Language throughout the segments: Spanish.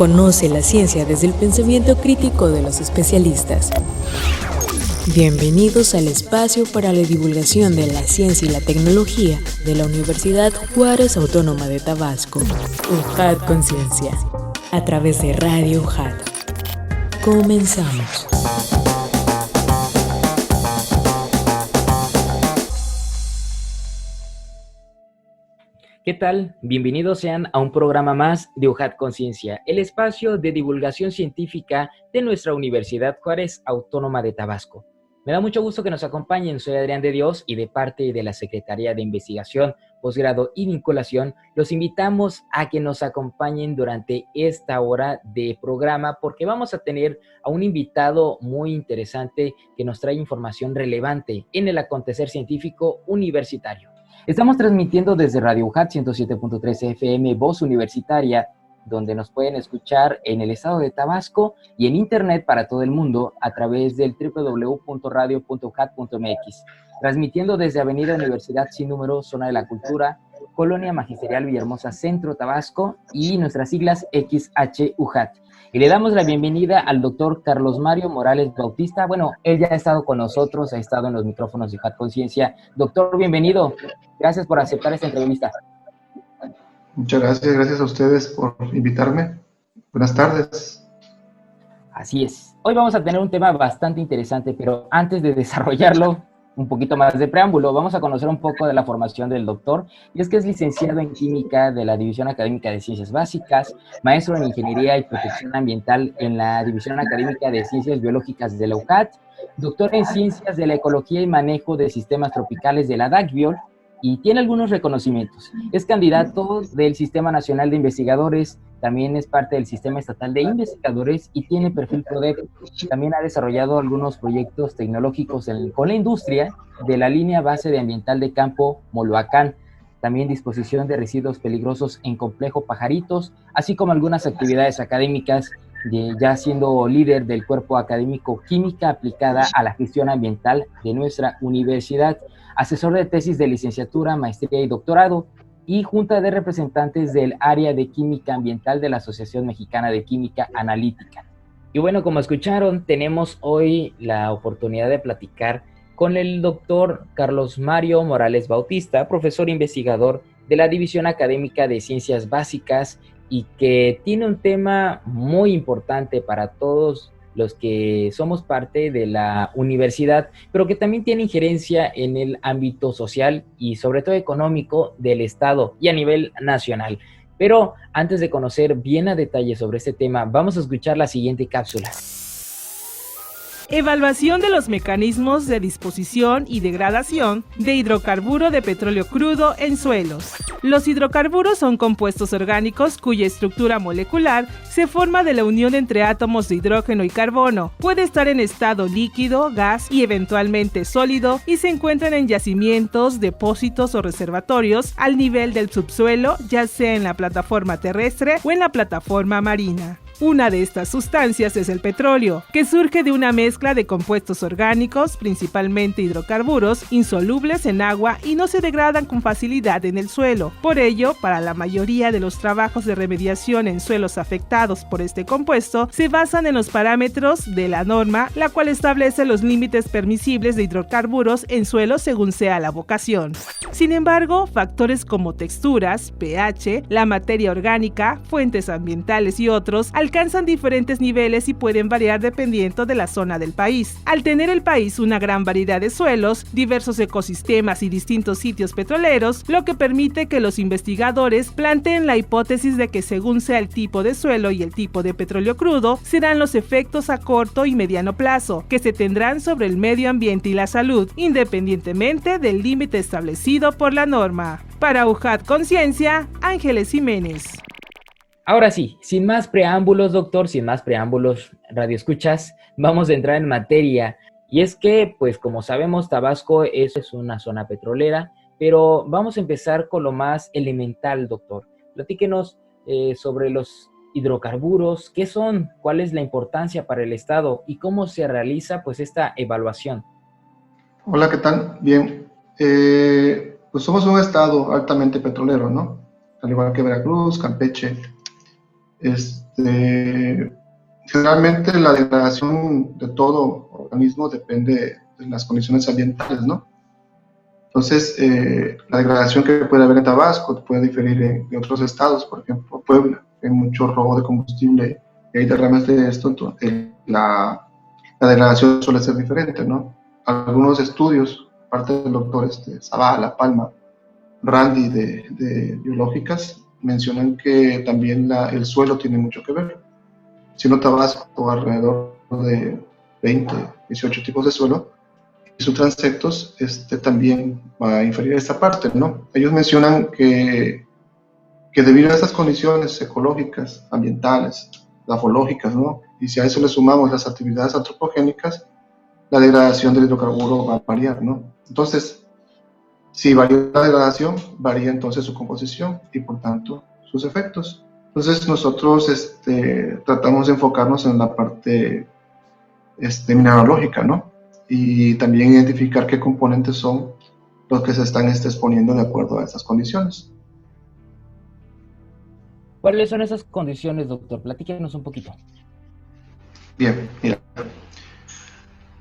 Conoce la ciencia desde el pensamiento crítico de los especialistas. Bienvenidos al espacio para la divulgación de la ciencia y la tecnología de la Universidad Juárez Autónoma de Tabasco, UJAT Conciencia, a través de Radio UJAT. Comenzamos. ¿Qué tal? Bienvenidos sean a un programa más de UJAT Conciencia, el espacio de divulgación científica de nuestra Universidad Juárez Autónoma de Tabasco. Me da mucho gusto que nos acompañen. Soy Adrián de Dios y de parte de la Secretaría de Investigación, Posgrado y Vinculación, los invitamos a que nos acompañen durante esta hora de programa porque vamos a tener a un invitado muy interesante que nos trae información relevante en el acontecer científico universitario. Estamos transmitiendo desde Radio UJAT 107.3 FM, Voz Universitaria, donde nos pueden escuchar en el estado de Tabasco y en internet para todo el mundo a través del www.radio.ujat.mx. Transmitiendo desde Avenida Universidad Sin Número, Zona de la Cultura, Colonia Magisterial Villahermosa, Centro, Tabasco, y nuestras siglas XHUJAT. Y le damos la bienvenida al doctor Carlos Mario Morales Bautista. Bueno, él ya ha estado con nosotros, ha estado en los micrófonos de UJAT Conciencia. Doctor, bienvenido. Gracias por aceptar esta entrevista. Muchas gracias a ustedes por invitarme. Buenas tardes. Así es. Hoy vamos a tener un tema bastante interesante, pero antes de desarrollarlo, un poquito más de preámbulo, vamos a conocer un poco de la formación del doctor, y es que es licenciado en Química de la División Académica de Ciencias Básicas, maestro en Ingeniería y Protección Ambiental en la División Académica de Ciencias Biológicas de la UJAT, doctor en Ciencias de la Ecología y Manejo de Sistemas Tropicales de la DACBIOL, y tiene algunos reconocimientos. Es candidato del Sistema Nacional de Investigadores, también es parte del Sistema Estatal de Investigadores y tiene perfil PRODEC. También ha desarrollado algunos proyectos tecnológicos con la industria de la línea base de ambiental de campo Moloacán, también disposición de residuos peligrosos en Complejo Pajaritos, así como algunas actividades académicas, ya siendo líder del cuerpo académico Química aplicada a la gestión ambiental de nuestra universidad, asesor de tesis de licenciatura, maestría y doctorado, y junta de representantes del área de Química Ambiental de la Asociación Mexicana de Química Analítica. Y bueno, como escucharon, tenemos hoy la oportunidad de platicar con el doctor Carlos Mario Morales Bautista, profesor investigador de la División Académica de Ciencias Básicas, y que tiene un tema muy importante para todos los que somos parte de la universidad, pero que también tiene injerencia en el ámbito social y sobre todo económico del Estado y a nivel nacional. Pero antes de conocer bien a detalle sobre este tema, vamos a escuchar la siguiente cápsula. Evaluación de los mecanismos de disposición y degradación de hidrocarburo de petróleo crudo en suelos. Los hidrocarburos son compuestos orgánicos cuya estructura molecular se forma de la unión entre átomos de hidrógeno y carbono. Puede estar en estado líquido, gas y eventualmente sólido y se encuentran en yacimientos, depósitos o reservatorios al nivel del subsuelo, ya sea en la plataforma terrestre o en la plataforma marina. Una de estas sustancias es el petróleo, que surge de una mezcla de compuestos orgánicos, principalmente hidrocarburos, insolubles en agua y no se degradan con facilidad en el suelo. Por ello, para la mayoría de los trabajos de remediación en suelos afectados por este compuesto, se basan en los parámetros de la norma, la cual establece los límites permisibles de hidrocarburos en suelos según sea la vocación. Sin embargo, factores como texturas, pH, la materia orgánica, fuentes ambientales y otros alcanzan diferentes niveles y pueden variar dependiendo de la zona del país. Al tener el país una gran variedad de suelos, diversos ecosistemas y distintos sitios petroleros, lo que permite que los investigadores planteen la hipótesis de que según sea el tipo de suelo y el tipo de petróleo crudo, serán los efectos a corto y mediano plazo que se tendrán sobre el medio ambiente y la salud, independientemente del límite establecido por la norma. Para UJAT Conciencia, Ángeles Jiménez. Ahora sí, sin más preámbulos, doctor, sin más preámbulos, radioescuchas, vamos a entrar en materia. Y es que, pues como sabemos, Tabasco es una zona petrolera, pero vamos a empezar con lo más elemental, doctor. Platíquenos sobre los hidrocarburos, ¿qué son? ¿Cuál es la importancia para el Estado? ¿Y cómo se realiza, pues, esta evaluación? Hola, ¿qué tal? Bien, pues somos un estado altamente petrolero, ¿no? Al igual que Veracruz, Campeche. Generalmente la degradación de todo organismo depende de las condiciones ambientales, ¿no? Entonces, la degradación que puede haber en Tabasco puede diferir de otros estados, por ejemplo, Puebla, hay mucho robo de combustible y hay derrames de esto, entonces la degradación suele ser diferente, ¿no? Algunos estudios, parte del doctor Zavala, Palma, Randy de biológicas, mencionan que también el suelo tiene mucho que ver. Siendo Tabasco alrededor de 20, 18 tipos de suelo, y sus transectos también va a inferir esta parte, ¿no? Ellos mencionan que debido a estas condiciones ecológicas, ambientales, grafológicas, ¿no? Y si a eso le sumamos las actividades antropogénicas, la degradación del hidrocarburo va a variar, ¿no? Entonces, si varía la degradación, varía entonces su composición y por tanto sus efectos. Entonces nosotros tratamos de enfocarnos en la parte mineralógica, ¿no? Y también identificar qué componentes son los que se están exponiendo de acuerdo a estas condiciones. ¿Cuáles son esas condiciones, doctor? Platíquenos un poquito. Bien, mira.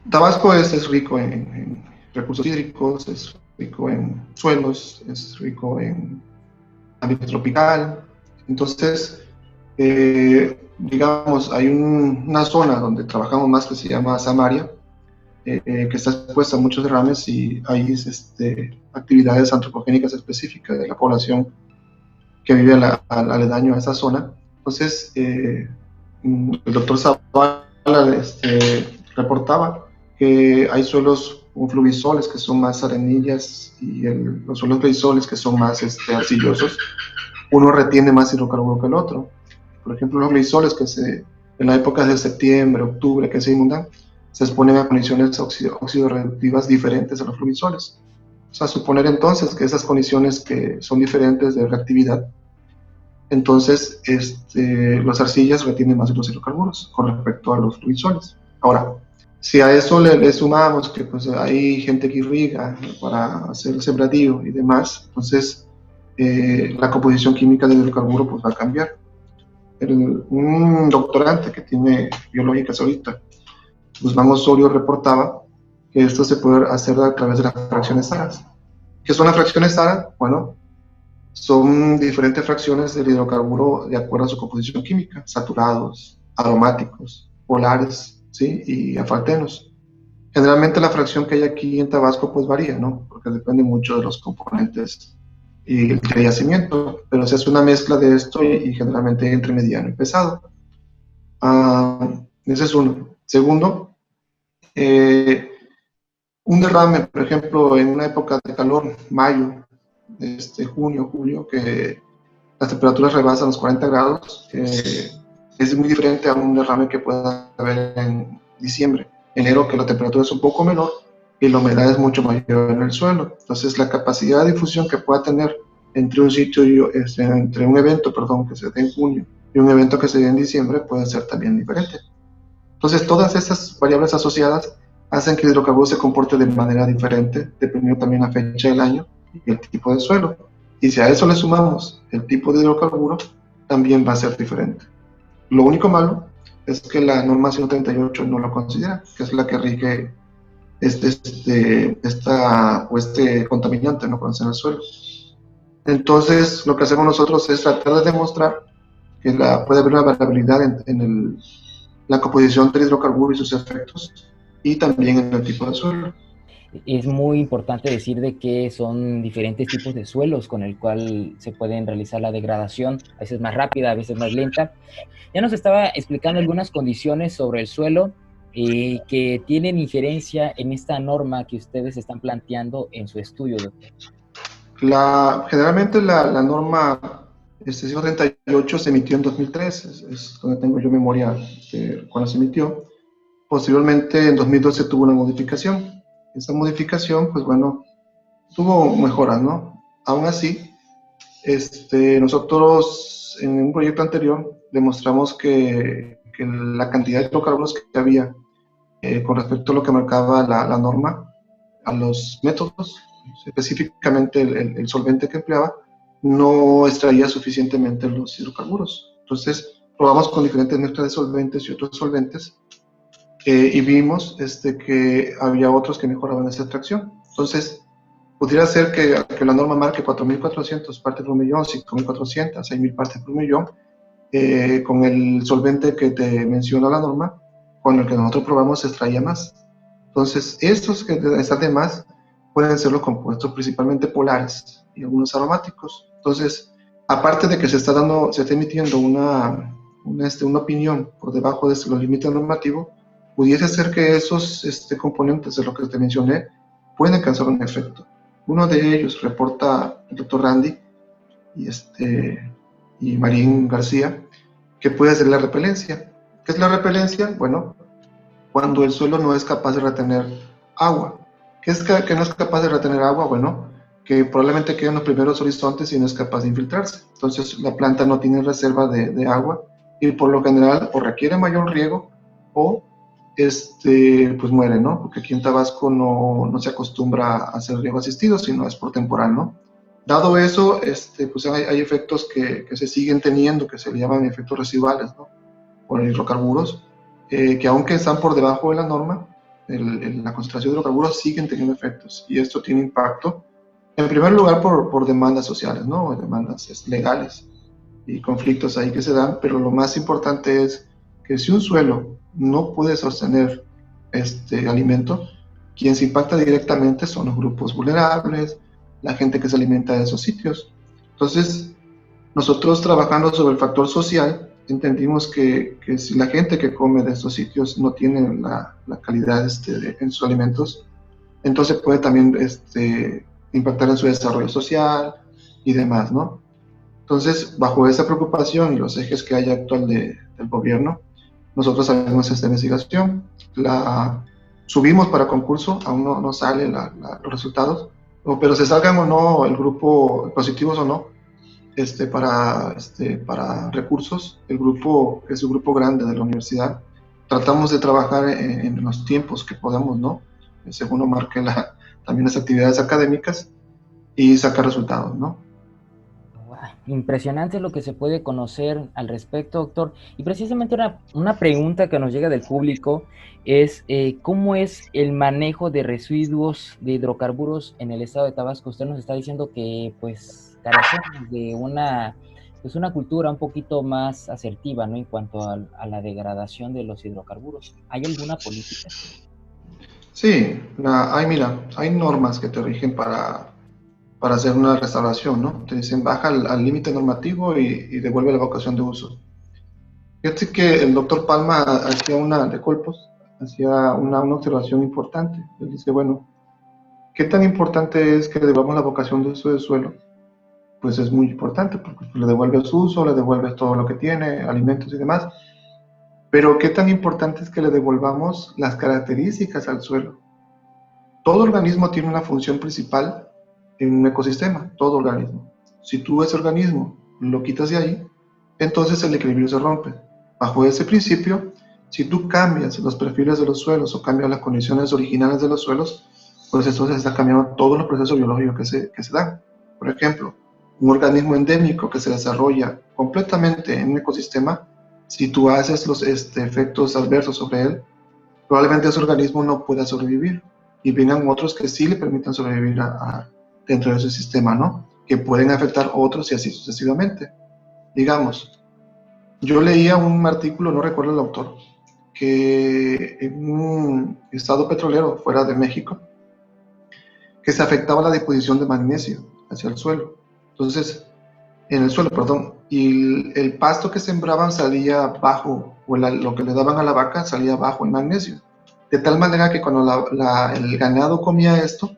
Tabasco es rico en recursos hídricos, es rico en suelos, es rico en ambiente tropical. Entonces, digamos, hay una zona donde trabajamos más que se llama Samaria, que está expuesta a muchos derrames y hay actividades antropogénicas específicas de la población que vive aledaño a esa zona. Entonces, el doctor Zavala reportaba que hay suelos fluvisoles que son más arenillas y los suelos gleisoles que son más arcillosos. Uno retiene más hidrocarburo que el otro. Por ejemplo, los gleisoles en la época de septiembre, octubre, que se inundan, se exponen a condiciones oxidorreductivas diferentes a los fluvisoles. O sea, suponer entonces que esas condiciones que son diferentes de reactividad, entonces las arcillas retienen más los hidrocarburos con respecto a los fluvisoles. Ahora, si a eso le sumamos que pues, hay gente que irriga para hacer el sembradío y demás, entonces la composición química del hidrocarburo pues, va a cambiar. Un doctorante que tiene biológicas ahorita, Guzmán Osorio, reportaba que esto se puede hacer a través de las fracciones ARAS. ¿Qué son las fracciones ARAS? Bueno, son diferentes fracciones del hidrocarburo de acuerdo a su composición química, saturados, aromáticos, polares, ¿sí? Y afaltenos. Generalmente la fracción que hay aquí en Tabasco pues varía, ¿no? Porque depende mucho de los componentes y el yacimiento, pero se hace una mezcla de esto y generalmente entre mediano y pesado. Ese es uno. Segundo, un derrame, por ejemplo, en una época de calor, mayo, junio, julio, que las temperaturas rebasan los 40 grados, es muy diferente a un derrame que pueda haber en diciembre, enero, que la temperatura es un poco menor y la humedad es mucho mayor en el suelo. Entonces, la capacidad de difusión que pueda tener entre un sitio y entre un evento, que se dé en junio y un evento que se dé en diciembre puede ser también diferente. Entonces, todas esas variables asociadas hacen que el hidrocarburo se comporte de manera diferente, dependiendo también la fecha del año y el tipo de suelo. Y si a eso le sumamos el tipo de hidrocarburo, también va a ser diferente. Lo único malo es que la norma 138 no lo considera, que es la que rige este contaminante, ¿no?, cuando está en el suelo. Entonces, lo que hacemos nosotros es tratar de demostrar que puede haber una variabilidad en la composición del hidrocarburo y sus efectos, y también en el tipo de suelo. Es muy importante decir de que son diferentes tipos de suelos con el cual se pueden realizar la degradación, a veces más rápida, a veces más lenta. Ya nos estaba explicando algunas condiciones sobre el suelo que tienen injerencia en esta norma que ustedes están planteando en su estudio, doctor. Generalmente la norma 138 se emitió en 2003, es donde tengo yo memoria de cuando se emitió. Posteriormente, en 2012 tuvo una modificación. Esa modificación, pues bueno, tuvo mejoras, ¿no? Aún así, nosotros en un proyecto anterior demostramos que la cantidad de hidrocarburos que había con respecto a lo que marcaba la norma, a los métodos, específicamente el solvente que empleaba, no extraía suficientemente los hidrocarburos. Entonces, probamos con diferentes mezclas de solventes y otros solventes, y vimos que había otros que mejoraban esa extracción. Entonces, pudiera ser que la norma marque 4.400 partes por millón, 5.400, 6.000 partes por millón, con el solvente que te menciona la norma, con el que nosotros probamos se extraía más. Entonces, estos que están de más pueden ser los compuestos principalmente polares y algunos aromáticos. Entonces, aparte de que se está emitiendo una opinión por debajo de los límites normativos, pudiese ser que esos componentes de lo que te mencioné pueden causar un efecto. Uno de ellos reporta el doctor Randy y Marín García, que puede ser la repelencia. ¿Qué es la repelencia? Bueno, cuando el suelo no es capaz de retener agua. ¿Qué es que no es capaz de retener agua? Bueno, que probablemente quede en los primeros horizontes y no es capaz de infiltrarse. Entonces la planta no tiene reserva de agua y por lo general o requiere mayor riego o pues muere, ¿no? Porque aquí en Tabasco no se acostumbra a hacer riego asistido, sino es por temporal, ¿no? Dado eso, pues hay efectos que se siguen teniendo, que se le llaman efectos residuales, ¿no? Por hidrocarburos, que aunque están por debajo de la norma, la concentración de hidrocarburos siguen teniendo efectos, y esto tiene impacto, en primer lugar por demandas sociales, ¿no? Demandas legales y conflictos ahí que se dan, pero lo más importante es que si un suelo no puede sostener alimento, quien se impacta directamente son los grupos vulnerables, la gente que se alimenta de esos sitios. Entonces, nosotros trabajando sobre el factor social, entendimos que si la gente que come de estos sitios no tiene la calidad en sus alimentos, entonces puede también impactar en su desarrollo social y demás, ¿no? Entonces, bajo esa preocupación y los ejes que hay actual del gobierno, nosotros hacemos esta investigación, la subimos para concurso, aún no salen los resultados, pero se salgan o no el grupo, positivos o no, para recursos, el grupo, que es un grupo grande de la universidad, tratamos de trabajar en los tiempos que podamos, ¿no? Según lo marque también las actividades académicas, y sacar resultados, ¿no? Impresionante lo que se puede conocer al respecto, doctor. Y precisamente una pregunta que nos llega del público es ¿cómo es el manejo de residuos de hidrocarburos en el estado de Tabasco? Usted nos está diciendo que pues carecemos de una cultura un poquito más asertiva, ¿no? En cuanto a la degradación de los hidrocarburos. ¿Hay alguna política? Sí, hay normas que te rigen para hacer una restauración, ¿no? Te dicen, baja al límite normativo y devuelve la vocación de uso. Fíjate que el doctor Palma hacía una observación importante. Él dice, bueno, ¿qué tan importante es que devolvamos la vocación de uso del suelo? Pues es muy importante, porque le devuelves su uso, le devuelves todo lo que tiene, alimentos y demás. Pero ¿qué tan importante es que le devolvamos las características al suelo? Todo organismo tiene una función principal en un ecosistema, todo organismo. Si tú ese organismo lo quitas de ahí, entonces el equilibrio se rompe. Bajo ese principio, si tú cambias los perfiles de los suelos o cambias las condiciones originales de los suelos, pues entonces está cambiando todos los procesos biológicos que se dan. Por ejemplo, un organismo endémico que se desarrolla completamente en un ecosistema, si tú haces los efectos adversos sobre él, probablemente ese organismo no pueda sobrevivir, y vengan otros que sí le permitan sobrevivir dentro de ese sistema, ¿no? Que pueden afectar a otros y así sucesivamente. Digamos, yo leía un artículo, no recuerdo el autor, que en un estado petrolero fuera de México, que se afectaba la deposición de magnesio hacia el suelo. Entonces, en el suelo, perdón, y el pasto que sembraban salía bajo, o lo que le daban a la vaca salía bajo en magnesio. De tal manera que cuando el ganado comía esto,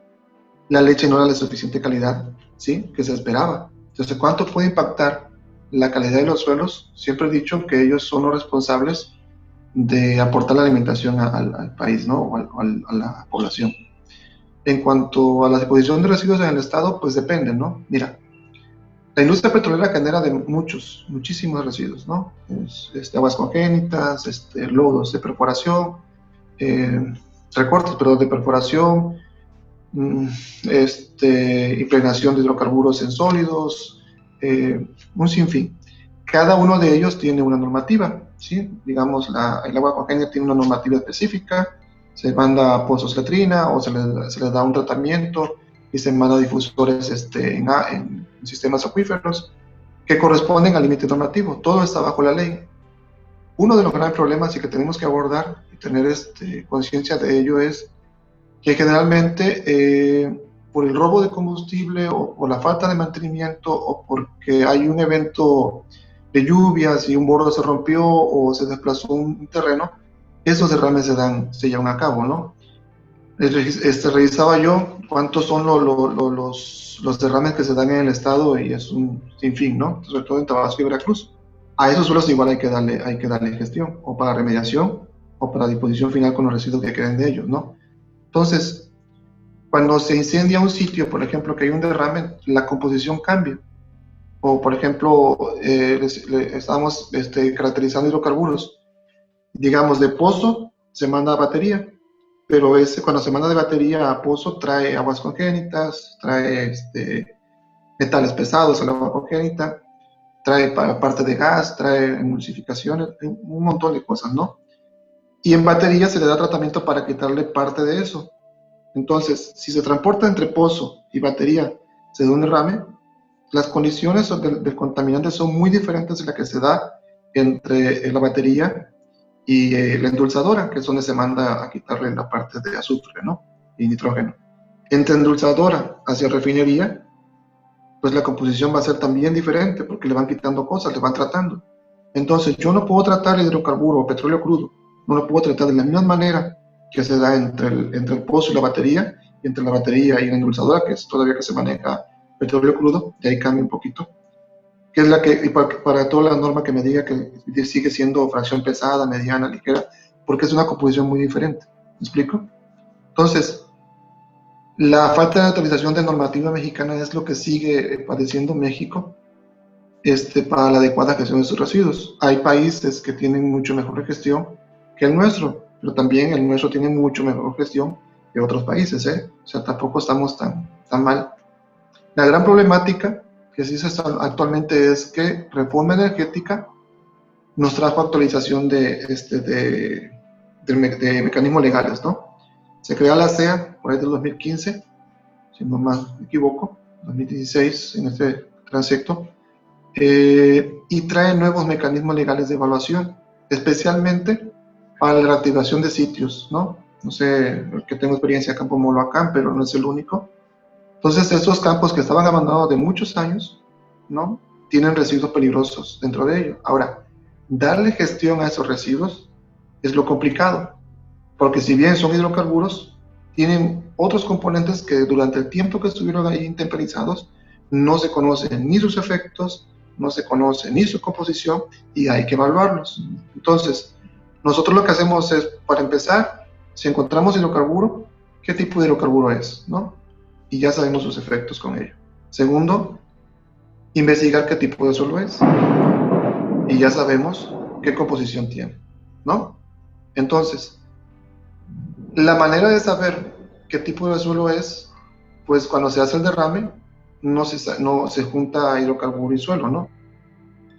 la leche no era de suficiente calidad, ¿sí? Que se esperaba. Entonces, ¿cuánto puede impactar la calidad de los suelos? Siempre he dicho que ellos son los responsables de aportar la alimentación al país, ¿no? O a la población. En cuanto a la deposición de residuos en el estado, pues depende, ¿no? Mira, la industria petrolera genera de muchísimos residuos, ¿no? Aguas congénitas, lodos de perforación, recortes, de perforación, impregnación de hidrocarburos en sólidos, un sinfín. Cada uno de ellos tiene una normativa, ¿sí? Digamos, el agua congénita tiene una normativa específica, se manda a pozos letrina o se le da un tratamiento y se manda a difusores en sistemas acuíferos que corresponden al límite normativo. Todo está bajo la ley. Uno de los grandes problemas y que tenemos que abordar y tener conciencia de ello es que generalmente por el robo de combustible o por la falta de mantenimiento o porque hay un evento de lluvias y un bordo se rompió o se desplazó un terreno, esos derrames se llevan a cabo, ¿no? Revisaba yo cuántos son los derrames que se dan en el estado y es un sinfín, ¿no? Sobre todo en Tabasco y Veracruz. A esos suelos igual hay que darle gestión, o para remediación, o para disposición final con los residuos que queden de ellos, ¿no? Entonces, cuando se incendia un sitio, por ejemplo, que hay un derrame, la composición cambia. O, por ejemplo, estamos caracterizando hidrocarburos. Digamos, de pozo se manda a batería, pero cuando se manda de batería a pozo trae aguas congénitas, trae metales pesados al agua congénita, trae parte de gas, trae emulsificaciones, un montón de cosas, ¿no? Y en batería se le da tratamiento para quitarle parte de eso. Entonces, si se transporta entre pozo y batería, se da un derrame, las condiciones del contaminante son muy diferentes de las que se da entre la batería y la endulzadora, que es donde se manda a quitarle la parte de azufre, ¿no? Y nitrógeno. Entre endulzadora hacia refinería, pues la composición va a ser también diferente porque le van quitando cosas, le van tratando. Entonces, yo no puedo tratar el hidrocarburo o petróleo crudo, no lo puedo tratar de la misma manera que se da entre el pozo y la batería, y entre la batería y la endulzadora, que es todavía que se maneja petróleo crudo, y ahí cambia un poquito, que es la que, para toda la norma que me diga que sigue siendo fracción pesada, mediana, ligera, porque es una composición muy diferente. ¿Me explico? Entonces, la falta de autorización de normativa mexicana es lo que sigue padeciendo México para la adecuada gestión de sus residuos. Hay países que tienen mucho mejor gestión que el nuestro, pero también el nuestro tiene mucho mejor gestión que otros países, ¿eh? O sea, tampoco estamos tan mal. La gran problemática que existe actualmente es que reforma energética nos trajo actualización de mecanismos legales, ¿no? Se crea la CEA por ahí del 2015, si no más me equivoco, 2016 en este transecto, y trae nuevos mecanismos legales de evaluación, especialmente para la reactivación de sitios, ¿no? No sé, que tengo experiencia acá en Pomoloacán, pero no es el único. Entonces, estos campos que estaban abandonados de muchos años, ¿no? Tienen residuos peligrosos dentro de ellos. Ahora, darle gestión a esos residuos es lo complicado, porque si bien son hidrocarburos, tienen otros componentes que durante el tiempo que estuvieron ahí intemperizados, no se conocen ni sus efectos, no se conoce ni su composición, y hay que evaluarlos. Entonces, nosotros lo que hacemos es, para empezar, si encontramos hidrocarburo, ¿qué tipo de hidrocarburo es, no? Y ya sabemos sus efectos con ello. Segundo, investigar qué tipo de suelo es. Y ya sabemos qué composición tiene, ¿no? Entonces, la manera de saber qué tipo de suelo es, pues cuando se hace el derrame, no se junta hidrocarburo y suelo, ¿no?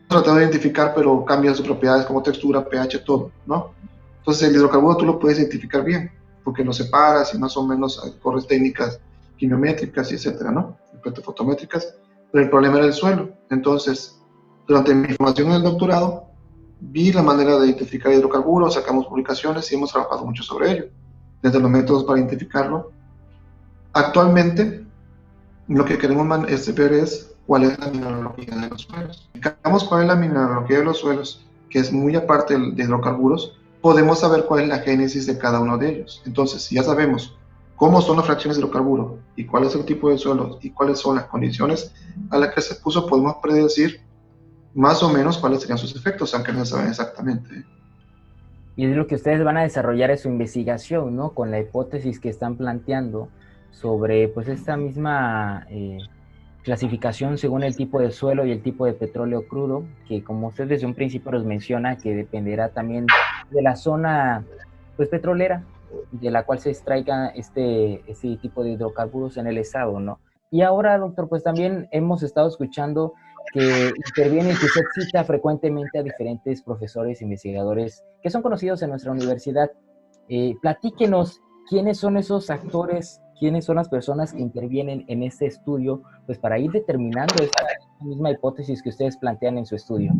Tratando de identificar, pero cambian sus propiedades como textura, pH, todo, ¿no? Entonces el hidrocarburo tú lo puedes identificar bien, porque lo separas y más o menos corres técnicas quimiométricas y etcétera, ¿no? Fotométricas, pero el problema era el suelo. Entonces, durante mi formación en el doctorado, vi la manera de identificar hidrocarburos, sacamos publicaciones y hemos trabajado mucho sobre ello, desde los métodos para identificarlo. Actualmente, lo que queremos ver es cuál es la mineralogía de los suelos. Si indicamos cuál es la mineralogía de los suelos, que es muy aparte de hidrocarburos, podemos saber cuál es la génesis de cada uno de ellos. Entonces, si ya sabemos cómo son las fracciones de hidrocarburo y cuál es el tipo de suelos y cuáles son las condiciones a las que se puso, podemos predecir más o menos cuáles serían sus efectos, aunque no se saben exactamente. Y es lo que ustedes van a desarrollar en su investigación, ¿no? Con la hipótesis que están planteando sobre, pues, esta misma clasificación según el tipo de suelo y el tipo de petróleo crudo, que como usted desde un principio nos menciona, que dependerá también de la zona, pues, petrolera, de la cual se extraiga este tipo de hidrocarburos en el estado, ¿no? Y ahora, doctor, pues también hemos estado escuchando que interviene y que usted cita frecuentemente a diferentes profesores e investigadores que son conocidos en nuestra universidad. Platíquenos quiénes son esos actores, quiénes son las personas que intervienen en este estudio, pues para ir determinando esta misma hipótesis que ustedes plantean en su estudio.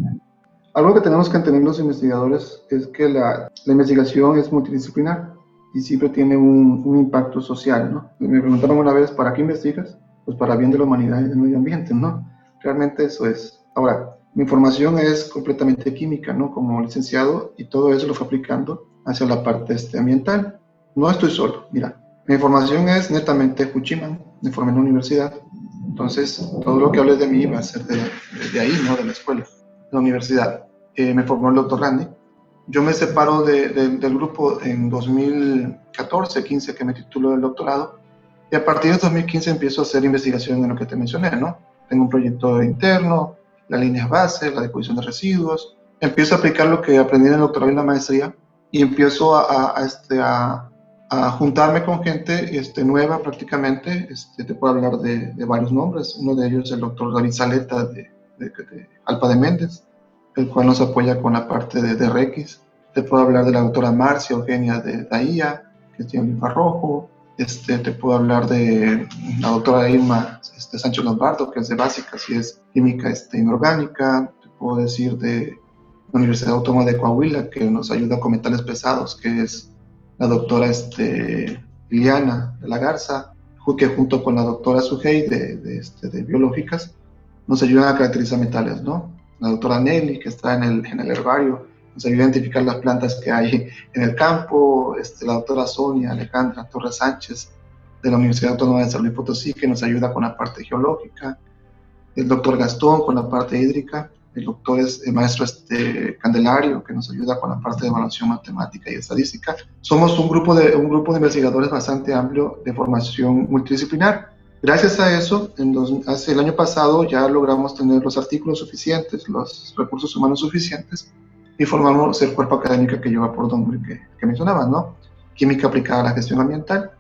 Algo que tenemos que entender los investigadores es que la investigación es multidisciplinar y siempre tiene un impacto social, ¿no? Me preguntaron una vez, ¿para qué investigas? Pues para bien de la humanidad y del medio ambiente, ¿no? Realmente eso es. Ahora, mi formación es completamente química, ¿no? Como licenciado, y todo eso lo fui aplicando hacia la parte ambiental. No estoy solo, mira. Mi formación es netamente Fuchiman, me formé en la universidad. Entonces, todo lo que hables de mí va a ser de ahí, ¿no? De la escuela, de la universidad. Me formó el doctor Randy. Yo me separo del grupo en 2014-15 que me titulo del doctorado, y a partir de 2015 empiezo a hacer investigación en lo que te mencioné, ¿no? Tengo un proyecto interno, las líneas base, la deposición de residuos. Empiezo a aplicar lo que aprendí en el doctorado y la maestría, y empiezo a juntarme con gente nueva prácticamente. Te puedo hablar de varios nombres. Uno de ellos es el doctor David Saleta de Alpa de Méndez, el cual nos apoya con la parte de RX. Te puedo hablar de la doctora Marcia Eugenia de DAIA, que tiene un infrarrojo. Te puedo hablar de la doctora Irma Sánchez Lombardo, que es de básicas y es química inorgánica. Te puedo decir de la Universidad Autónoma de Coahuila, que nos ayuda con metales pesados, que es la doctora Liliana de la Garza, que junto con la doctora Sujei de biológicas nos ayudan a caracterizar metales, ¿no? La doctora Nelly, que está en el herbario, nos ayuda a identificar las plantas que hay en el campo. La doctora Sonia Alejandra Torres Sánchez, de la Universidad Autónoma de San Luis Potosí, que nos ayuda con la parte geológica. El doctor Gastón con la parte hídrica. El doctor el maestro Candelario, que nos ayuda con la parte de evaluación matemática y estadística. Somos un grupo de investigadores bastante amplio de formación multidisciplinar. Gracias a eso, hace el año pasado ya logramos tener los artículos suficientes, los recursos humanos suficientes, y formamos el cuerpo académico que lleva por nombre que mencionabas, ¿no? Química aplicada a la gestión ambiental,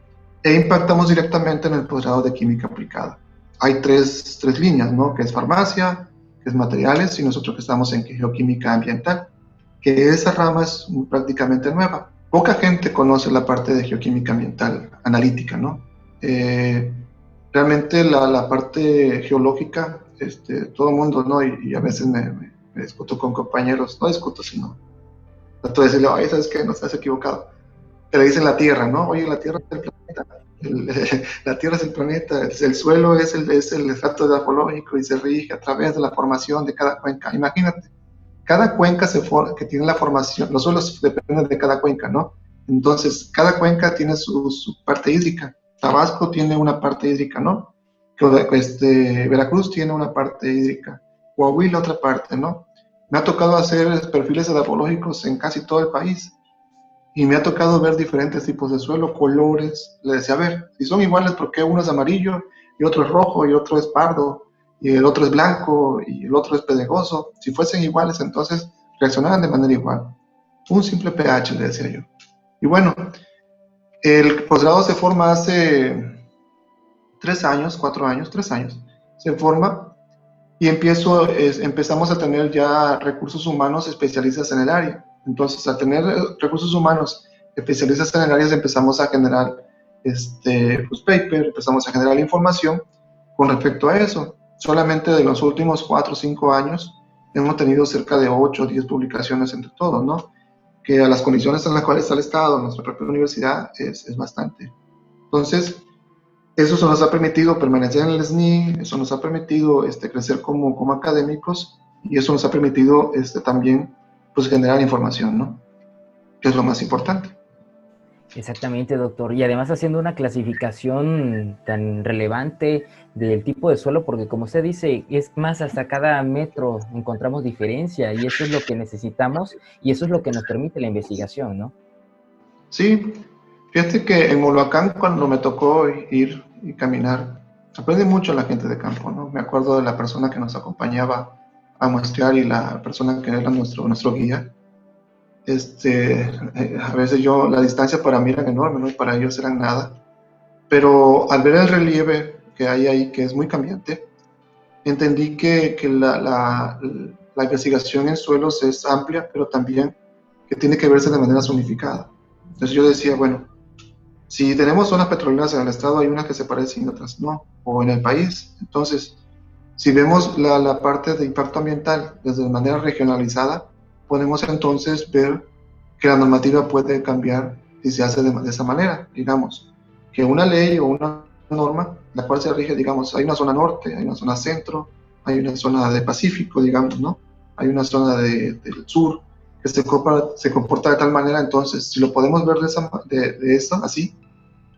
e impactamos directamente en el posgrado de química aplicada. Hay tres líneas, ¿no? Que es farmacia, que es materiales, y nosotros que estamos en geoquímica ambiental, que esa rama es prácticamente nueva. Poca gente conoce la parte de geoquímica ambiental analítica, ¿no? Realmente la parte geológica, todo el mundo, ¿no? Y a veces me discuto con compañeros, no discuto, sino trato de decirle, oye, ¿sabes qué? No estás equivocado. Que le dicen la Tierra, ¿no? Oye, la Tierra es el planeta. La Tierra es el planeta, el suelo es el estrato edafológico y se rige a través de la formación de cada cuenca. Imagínate, cada cuenca que tiene la formación, los suelos dependen de cada cuenca, ¿no? Entonces, cada cuenca tiene su parte hídrica. Tabasco tiene una parte hídrica, ¿no? Veracruz tiene una parte hídrica. Coahuila otra parte, ¿no? Me ha tocado hacer perfiles edafológicos en casi todo el país. Y me ha tocado ver diferentes tipos de suelo, colores. Le decía, a ver, si son iguales, ¿por qué uno es amarillo y otro es rojo y otro es pardo y el otro es blanco y el otro es pedregoso? Si fuesen iguales, entonces reaccionaban de manera igual. Un simple pH, le decía yo. Y bueno, el posgrado se forma hace 3 años, 4 años, 3 años. Se forma y empezamos a tener ya recursos humanos especialistas en el área. Entonces, al tener recursos humanos especialistas en el área, empezamos a generar paper, empezamos a generar información con respecto a eso. Solamente de los últimos 4 o 5 años hemos tenido cerca de 8 o 10 publicaciones entre todos, ¿no? Que a las condiciones en las cuales está el Estado, nuestra propia universidad, es bastante. Entonces, eso nos ha permitido permanecer en el SNI, eso nos ha permitido crecer como académicos, y eso nos ha permitido también pues generar información, ¿no? Que es lo más importante. Exactamente, doctor. Y además haciendo una clasificación tan relevante del tipo de suelo, porque como usted dice, es más, hasta cada metro encontramos diferencia, y eso es lo que necesitamos, y eso es lo que nos permite la investigación, ¿no? Sí, fíjate que en Moloacán, cuando me tocó ir y caminar, aprendí mucho la gente de campo, ¿no? Me acuerdo de la persona que nos acompañaba a muestrear y la persona que era nuestro guía. A veces la distancia para mí era enorme, ¿no? Y para ellos eran nada. Pero al ver el relieve que hay ahí, que es muy cambiante, entendí que la investigación en suelos es amplia, pero también que tiene que verse de manera zonificada. Entonces yo decía, bueno, si tenemos zonas petroleras en el estado, hay unas que se parecen y otras no, o en el país. Entonces, si vemos la parte de impacto ambiental desde manera regionalizada, podemos entonces ver que la normativa puede cambiar si se hace de esa manera. Digamos, que una ley o una norma, la cual se rige, digamos, hay una zona norte, hay una zona centro, hay una zona de Pacífico, digamos, ¿no? Hay una zona del sur, que se comporta de tal manera. Entonces, si lo podemos ver de esa así,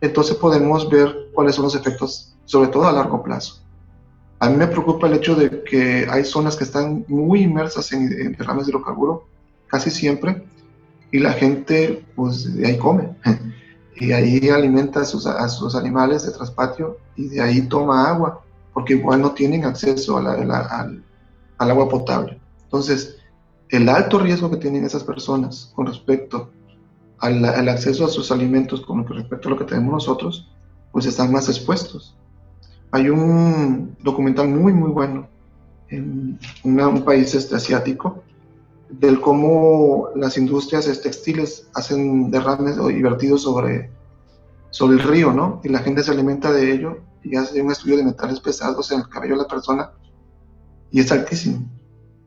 entonces podemos ver cuáles son los efectos, sobre todo a largo plazo. A mí me preocupa el hecho de que hay zonas que están muy inmersas en derrames de hidrocarburo, casi siempre, y la gente, pues, de ahí come, y ahí alimenta a sus animales de traspatio, y de ahí toma agua, porque igual no tienen acceso al agua potable. Entonces, el alto riesgo que tienen esas personas con respecto al acceso a sus alimentos con respecto a lo que tenemos nosotros, pues están más expuestos. Hay un documental muy bueno en un país asiático, del cómo las industrias textiles hacen derrames y vertidos sobre el río, ¿no? Y la gente se alimenta de ello y hace un estudio de metales pesados en el cabello de la persona y es altísimo.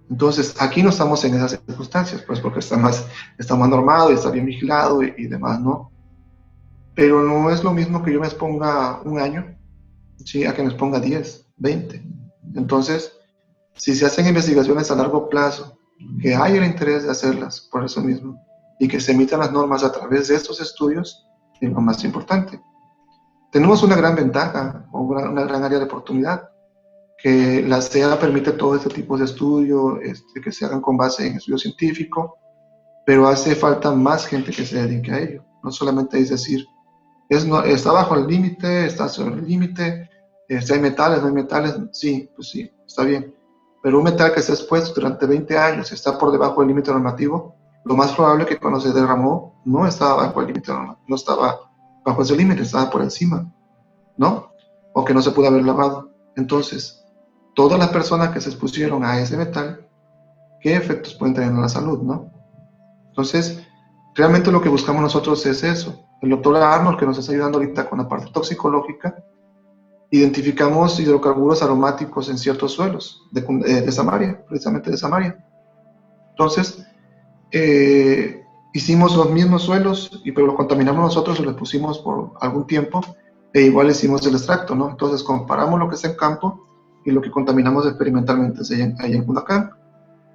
Entonces, aquí no estamos en esas circunstancias, pues porque está más normado y está bien vigilado y demás, ¿no? Pero no es lo mismo que yo me exponga un año, ¿sí? A que me exponga 10, 20. Entonces, si se hacen investigaciones a largo plazo, que hay el interés de hacerlas por eso mismo, y que se emitan las normas a través de estos estudios, es lo más importante. Tenemos una gran ventaja, o una gran área de oportunidad, que la CEA permite todo este tipo de estudio, que se hagan con base en estudio científico, pero hace falta más gente que se dedique a ello. No solamente es decir, está bajo el límite, está sobre el límite, si hay metales, no hay metales, sí, pues sí, está bien. Pero un metal que está expuesto durante 20 años, está por debajo del límite normativo, lo más probable es que cuando se derramó no estaba bajo el límite normativo, no estaba bajo ese límite, estaba por encima, ¿no? O que no se pudo haber lavado. Entonces, todas las personas que se expusieron a ese metal, ¿qué efectos pueden tener en la salud, no? Entonces, realmente lo que buscamos nosotros es eso. El doctor Arnold, que nos está ayudando ahorita con la parte toxicológica, identificamos hidrocarburos aromáticos en ciertos suelos de Samaria, precisamente de Samaria. Entonces, hicimos los mismos suelos, pero los contaminamos nosotros y los pusimos por algún tiempo, e igual hicimos el extracto, ¿no? Entonces, comparamos lo que está en campo y lo que contaminamos experimentalmente allá en Cundacán,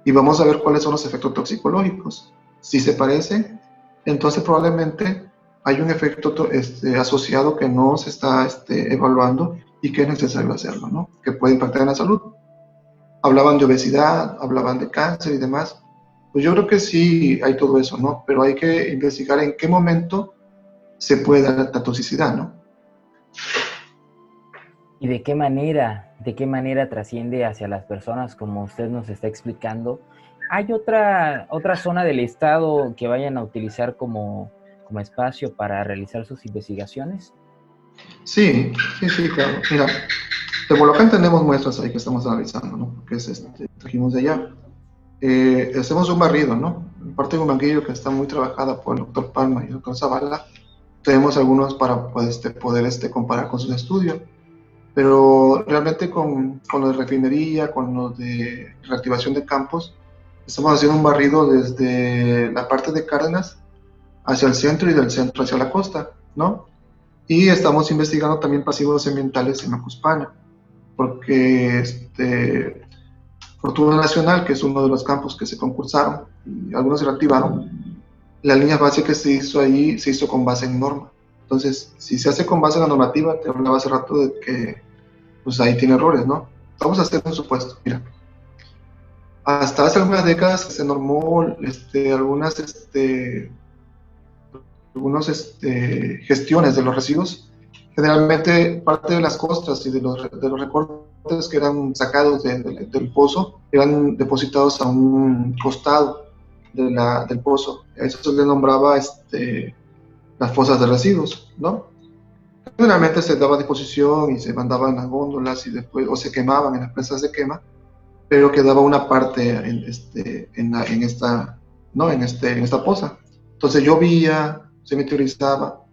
y vamos a ver cuáles son los efectos toxicológicos. Si se parecen, entonces probablemente hay un efecto asociado que no se está evaluando y que es necesario hacerlo, ¿no? Que puede impactar en la salud. Hablaban de obesidad, hablaban de cáncer y demás. Pues yo creo que sí hay todo eso, ¿no? Pero hay que investigar en qué momento se puede dar la toxicidad, ¿no? ¿Y de qué manera trasciende hacia las personas, como usted nos está explicando? ¿Hay otra zona del estado que vayan a utilizar como espacio para realizar sus investigaciones? Sí, claro. Mira, de Bolocán tenemos muestras ahí que estamos analizando, ¿no? Que trajimos de allá. Hacemos un barrido, ¿no? Parte de un banquillo que está muy trabajada por el doctor Palma y el doctor Zavala. Tenemos algunos para poder comparar con sus estudios. Pero realmente con lo de refinería, con lo de reactivación de campos, estamos haciendo un barrido desde la parte de Cárdenas hacia el centro y del centro hacia la costa, ¿no? Y estamos investigando también pasivos ambientales en Macuspana, porque Fortuna Nacional, que es uno de los campos que se concursaron y algunos se reactivaron, la línea base que se hizo ahí se hizo con base en norma. Entonces, si se hace con base en la normativa, te hablaba hace rato de que pues ahí tiene errores, ¿no? Vamos a hacer un supuesto, mira. Hasta hace algunas décadas se normó algunas gestiones de los residuos. Generalmente parte de las costas y de los recortes que eran sacados del pozo eran depositados a un costado del pozo. A eso se le nombraba las fosas de residuos, ¿no? Generalmente se daba a disposición y se mandaban en las góndolas y después, o se quemaban en las presas de quema, pero quedaba una parte en esta poza. Entonces llovía, se meteorizaba,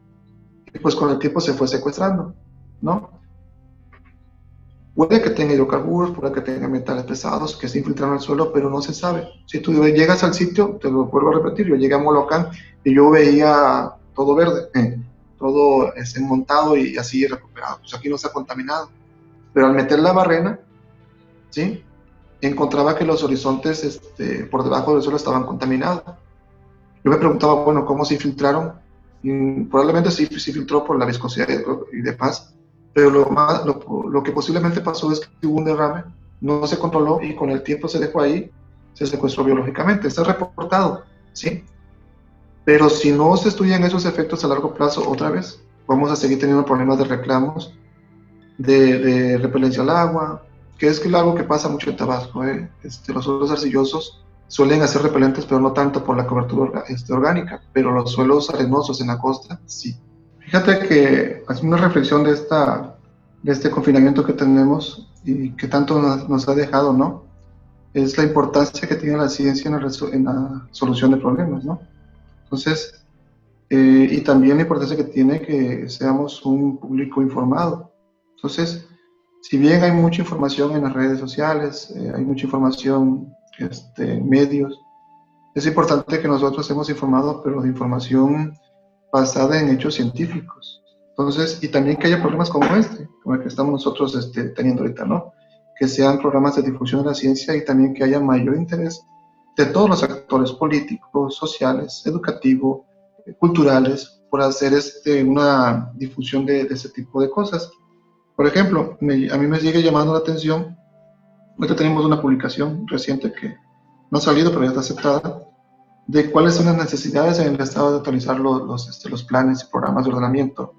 y pues con el tiempo se fue secuestrando, ¿no? Puede que tenga hidrocarburos, puede que tenga metales pesados que se infiltraron al suelo, pero no se sabe. Si tú llegas al sitio, te lo vuelvo a repetir, yo llegué a Molocán y yo veía todo verde, todo montado y así recuperado. Pues aquí no se ha contaminado. Pero al meter la barrena, ¿sí? Encontraba que los horizontes por debajo del suelo estaban contaminados. Yo me preguntaba, bueno, ¿cómo se infiltraron? Y probablemente sí se filtró por la viscosidad y demás, pero lo que posiblemente pasó es que hubo un derrame, no se controló y con el tiempo se dejó ahí, se secuestró biológicamente. Está reportado, ¿sí? Pero si no se estudian esos efectos a largo plazo, otra vez, vamos a seguir teniendo problemas de reclamos, de repelencia al agua, que es algo que pasa mucho en Tabasco. Los suelos arcillosos suelen hacer repelentes, pero no tanto por la cobertura orgánica, pero los suelos arenosos en la costa, sí. Fíjate que hace una reflexión de este confinamiento que tenemos y que tanto nos ha dejado, ¿no? Es la importancia que tiene la ciencia en la solución de problemas, ¿no? Entonces, y también la importancia que tiene que seamos un público informado. Entonces, si bien hay mucha información en las redes sociales, hay mucha información medios, es importante que nosotros estemos informados, pero de información basada en hechos científicos. Entonces, y también que haya programas como como el que estamos nosotros teniendo ahorita, ¿no? Que sean programas de difusión de la ciencia y también que haya mayor interés de todos los actores políticos, sociales, educativos, culturales, por hacer una difusión de ese tipo de cosas. Por ejemplo, a mí me sigue llamando la atención, ahorita tenemos una publicación reciente que no ha salido, pero ya está aceptada, de cuáles son las necesidades en el estado de actualizar los planes y programas de ordenamiento,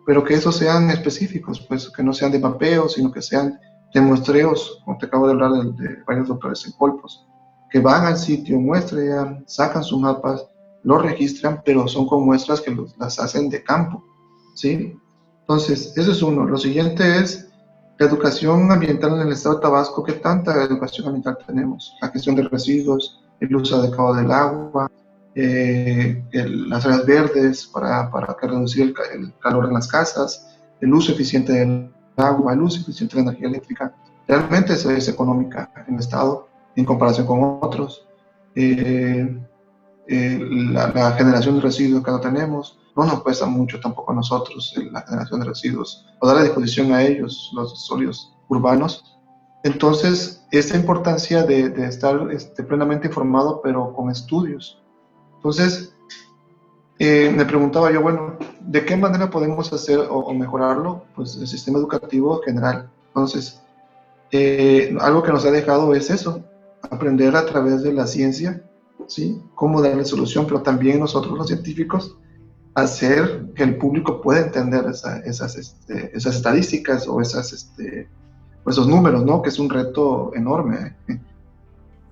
pero que esos sean específicos, pues que no sean de mapeo, sino que sean de muestreos, como te acabo de hablar de varios doctores en Colpos, que van al sitio, muestrean, sacan sus mapas, los registran, pero son con muestras que las hacen de campo, ¿sí? Entonces, eso es uno. Lo siguiente es la educación ambiental en el estado de Tabasco. ¿Qué tanta educación ambiental tenemos? La gestión de residuos, el uso adecuado del agua, las áreas verdes para reducir el calor en las casas, el uso eficiente del agua, el uso eficiente de la energía eléctrica. Realmente eso es económica en el estado en comparación con otros. La generación de residuos que no tenemos, no nos cuesta mucho tampoco a nosotros la generación de residuos, o dar a disposición a ellos los sólidos urbanos. Entonces, esta importancia de estar plenamente informado, pero con estudios. Entonces, me preguntaba yo, bueno, ¿de qué manera podemos hacer o mejorarlo? Pues el sistema educativo general. Entonces, algo que nos ha dejado es eso, aprender a través de la ciencia, ¿sí? Cómo darle solución, pero también nosotros los científicos hacer que el público pueda entender esas estadísticas o esos números, ¿no? Que es un reto enorme.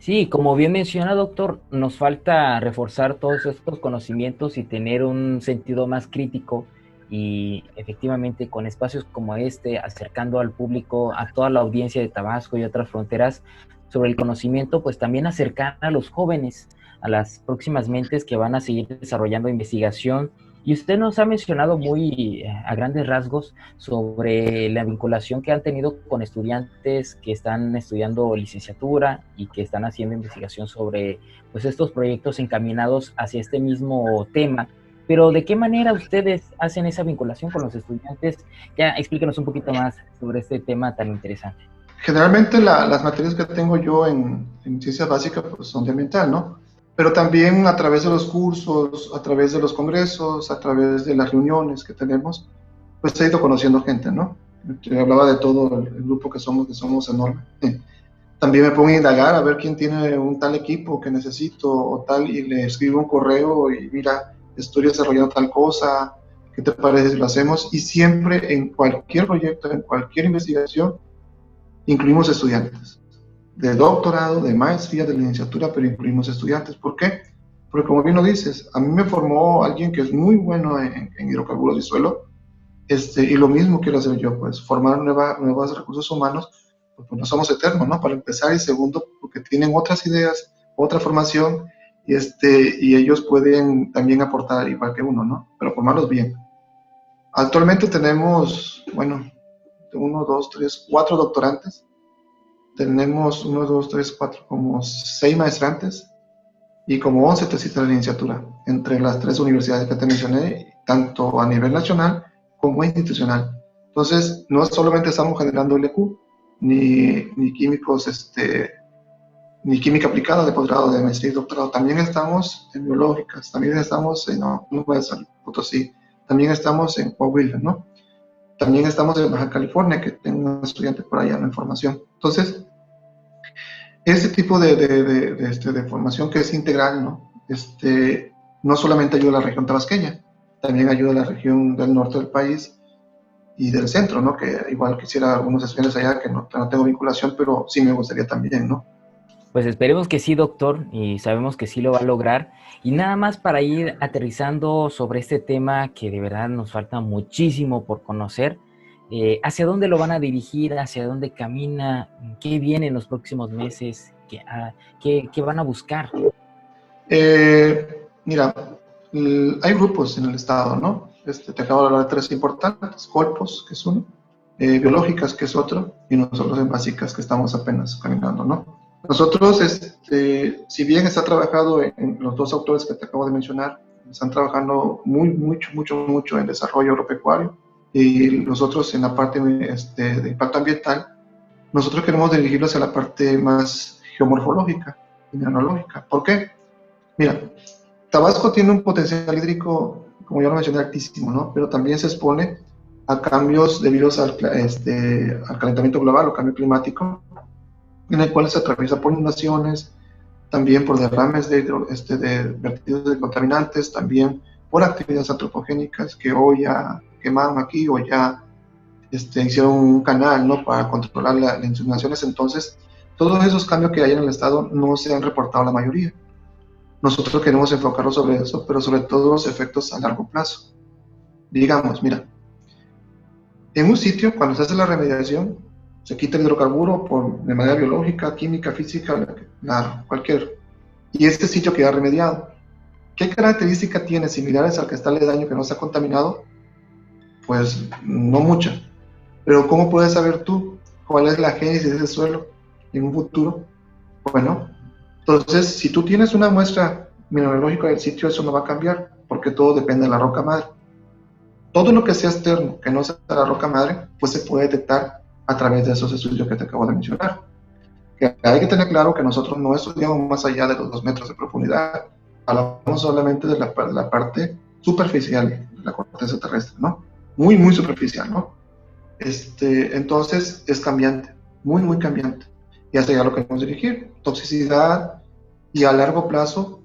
Sí, como bien menciona, doctor, nos falta reforzar todos estos conocimientos y tener un sentido más crítico y efectivamente con espacios como acercando al público, a toda la audiencia de Tabasco y otras fronteras sobre el conocimiento, pues también acercar a los jóvenes, a las próximas mentes que van a seguir desarrollando investigación. Y usted nos ha mencionado muy a grandes rasgos sobre la vinculación que han tenido con estudiantes que están estudiando licenciatura y que están haciendo investigación sobre pues, estos proyectos encaminados hacia este mismo tema. Pero ¿de qué manera ustedes hacen esa vinculación con los estudiantes? Ya explíquenos un poquito más sobre este tema tan interesante. Generalmente las materias que tengo yo en ciencias básicas pues, son de ambiental, ¿no? Pero también a través de los cursos, a través de los congresos, a través de las reuniones que tenemos, pues he ido conociendo gente, ¿no? Te hablaba de todo el grupo que somos enorme. También me pongo a indagar a ver quién tiene un tal equipo que necesito o tal, y le escribo un correo y mira, estoy desarrollando tal cosa, ¿qué te parece si lo hacemos? Y siempre en cualquier proyecto, en cualquier investigación, incluimos estudiantes de doctorado, de maestría, de licenciatura, pero incluimos estudiantes. ¿Por qué? Porque como bien lo dices, a mí me formó alguien que es muy bueno en hidrocarburos y suelo, Y lo mismo quiero hacer yo, pues formar nuevos recursos humanos, pues no somos eternos, ¿no? Para empezar, y segundo, porque tienen otras ideas, otra formación, y ellos pueden también aportar igual que uno, ¿no? Pero formarlos bien. Actualmente tenemos, bueno, 1, 2, 3, 4 doctorantes. Tenemos 1, 2, 3, 4, como 6 maestrantes y como 11 tesis de licenciatura entre las 3 universidades que te mencioné, tanto a nivel nacional como institucional. Entonces, no solamente estamos generando LQ, ni químicos, ni química aplicada de posgrado, de maestría y doctorado, también estamos en biológicas, también estamos en San Potosí, también estamos en Coahuila, ¿no? También estamos en Baja California, que tengo un estudiante por allá en formación. Entonces, este tipo de formación que es integral, ¿no? No solamente ayuda a la región tabasqueña, también ayuda a la región del norte del país y del centro, ¿no? Que igual quisiera algunos estudiantes allá que no tengo vinculación, pero sí me gustaría también, ¿no? Pues esperemos que sí, doctor, y sabemos que sí lo va a lograr. Y nada más para ir aterrizando sobre este tema que de verdad nos falta muchísimo por conocer, ¿hacia dónde lo van a dirigir? ¿Hacia dónde camina? ¿Qué viene en los próximos meses? ¿Qué van a buscar? Mira, hay grupos en el estado, ¿no? Te acabo de hablar de 3 importantes: Colpos, que es uno, biológicas, que es otro, y nosotros en básicas, que estamos apenas caminando, ¿no? Nosotros, si bien está trabajado en los 2 autores que te acabo de mencionar, están trabajando mucho en desarrollo agropecuario, y nosotros en la parte de impacto ambiental, nosotros queremos dirigirlos a la parte más geomorfológica y mineralógica. ¿Por qué? Mira, Tabasco tiene un potencial hídrico, como ya lo mencioné, altísimo, ¿no? Pero también se expone a cambios debidos al calentamiento global o cambio climático, en el cual se atraviesa por inundaciones, también por derrames de vertidos de contaminantes, también por actividades antropogénicas que hoy ya quemaron aquí o ya hicieron un canal, ¿no? Para controlar las inundaciones. Entonces, todos esos cambios que hay en el estado no se han reportado a la mayoría. Nosotros queremos enfocarnos sobre eso, pero sobre todo los efectos a largo plazo. Digamos, mira, en un sitio, cuando se hace la remediación, se quita el hidrocarburo de manera biológica, química, física, cualquier. Y este sitio queda remediado. ¿Qué característica tiene similares al que está aledaño que no se ha contaminado? Pues no mucha. Pero ¿cómo puedes saber tú cuál es la génesis de ese suelo en un futuro? Bueno, entonces, si tú tienes una muestra mineralógica del sitio, eso no va a cambiar, porque todo depende de la roca madre. Todo lo que sea externo, que no sea la roca madre, pues se puede detectar a través de esos estudios que te acabo de mencionar. Que hay que tener claro que nosotros no estudiamos más allá de los 2 metros de profundidad, hablamos solamente de la parte superficial de la corteza terrestre, ¿no? Muy superficial, ¿no? Entonces es cambiante, muy cambiante. Y hacia allá lo queremos dirigir: toxicidad, y a largo plazo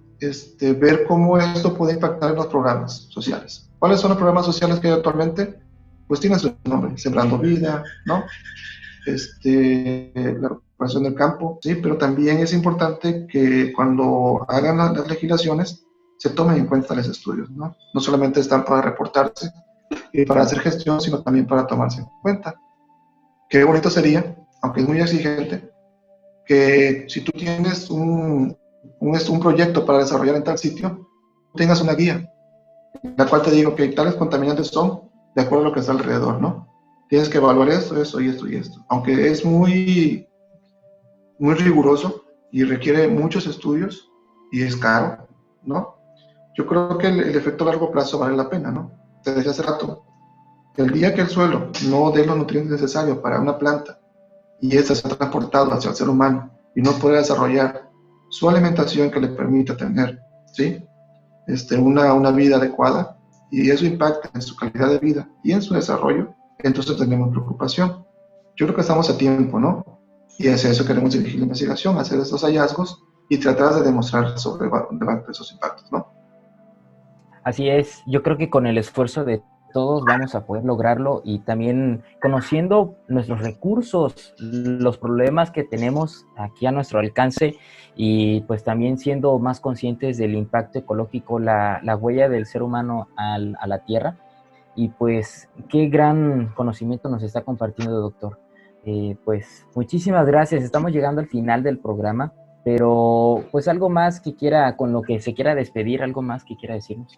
ver cómo esto puede impactar en los programas sociales. ¿Cuáles son los programas sociales que hay actualmente? Pues tienen su nombre: Sembrando Vida, ¿no? La recuperación del campo, sí, pero también es importante que cuando hagan las legislaciones se tomen en cuenta los estudios, ¿no? No solamente están para reportarse y para hacer gestión, sino también para tomarse en cuenta. Qué bonito sería, aunque es muy exigente, que si tú tienes un proyecto para desarrollar en tal sitio, tengas una guía, en la cual te digo que tales contaminantes son de acuerdo a lo que está alrededor, ¿no? Tienes que evaluar esto y esto. Aunque es muy riguroso y requiere muchos estudios y es caro, ¿no? Yo creo que el efecto a largo plazo vale la pena, ¿no? Te decía hace rato, el día que el suelo no dé los nutrientes necesarios para una planta y esta se ha transportado hacia el ser humano y no puede desarrollar su alimentación que le permita tener, ¿sí? una vida adecuada, y eso impacta en su calidad de vida y en su desarrollo, entonces tenemos preocupación. Yo creo que estamos a tiempo, ¿no? Y hacia eso queremos dirigir la investigación, hacer estos hallazgos y tratar de demostrar sobre esos impactos, ¿no? Así es, yo creo que con el esfuerzo de todos vamos a poder lograrlo, y también conociendo nuestros recursos, los problemas que tenemos aquí a nuestro alcance, y pues también siendo más conscientes del impacto ecológico, la huella del ser humano a la tierra. y pues qué gran conocimiento nos está compartiendo, doctor. Pues muchísimas gracias, estamos llegando al final del programa, pero pues algo más que quiera, con lo que se quiera despedir, algo más que quiera decirnos.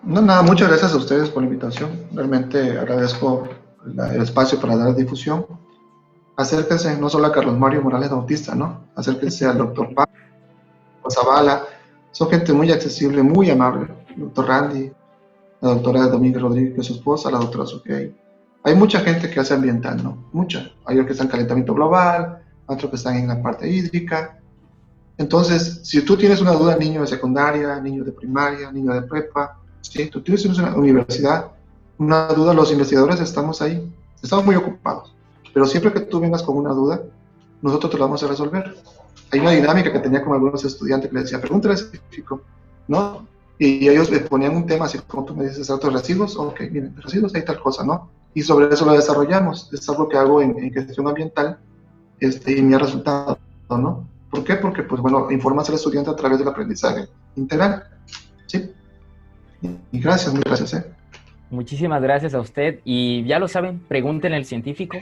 No, nada, muchas gracias a ustedes por la invitación. Realmente agradezco el espacio para dar difusión. Acérquense no solo a Carlos Mario Morales Bautista, ¿no? Acérquense al doctor Pablo Zavala. Son gente muy accesible, muy amable. El doctor Randy, la doctora Domínguez Rodríguez, que es su esposa, la doctora Suquey. Hay mucha gente que hace ambiental, ¿no? Mucha. Hay otros que están en calentamiento global, otros que están en la parte hídrica. Entonces, si tú tienes una duda, niño de secundaria, niño de primaria, niño de prepa, si tú tienes una universidad, una duda, los investigadores estamos ahí, estamos muy ocupados. Pero siempre que tú vengas con una duda, nosotros te la vamos a resolver. Hay una dinámica que tenía con algunos estudiantes que les decía, pregúntale al científico, ¿no? Y ellos les ponían un tema, así como tú me dices, ¿otros residuos? Ok, miren, de residuos hay tal cosa, ¿no? Y sobre eso lo desarrollamos. Es algo que hago en gestión ambiental y me ha resultado, ¿no? ¿Por qué? Porque, pues bueno, informas al estudiante a través del aprendizaje integral, ¿sí? Y gracias, muy gracias, Muchísimas gracias a usted, y ya lo saben, pregunten al científico,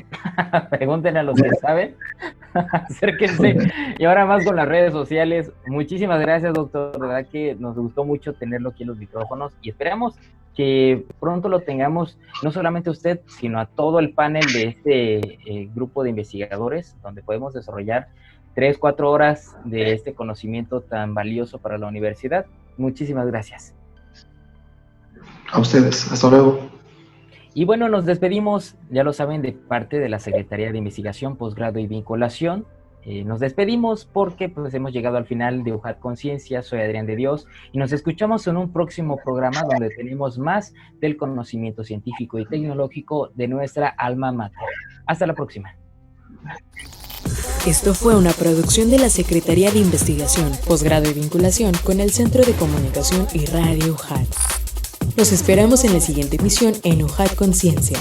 pregunten a los que saben, acérquense, y ahora más con las redes sociales. Muchísimas gracias, doctor, de verdad que nos gustó mucho tenerlo aquí en los micrófonos, y esperamos que pronto lo tengamos, no solamente a usted, sino a todo el panel de este grupo de investigadores, donde podemos desarrollar 3-4 horas de este conocimiento tan valioso para la universidad. Muchísimas gracias. A ustedes, hasta luego. Y bueno, nos despedimos, ya lo saben, de parte de la Secretaría de Investigación, Posgrado y Vinculación. Nos despedimos porque pues hemos llegado al final de UJAT Conciencia. Soy Adrián de Dios y nos escuchamos en un próximo programa donde tenemos más del conocimiento científico y tecnológico de nuestra alma mater. Hasta la próxima. Esto fue una producción de la Secretaría de Investigación, Posgrado y Vinculación con el Centro de Comunicación y Radio UJAT. Los esperamos en la siguiente emisión en UJAT Conciencia.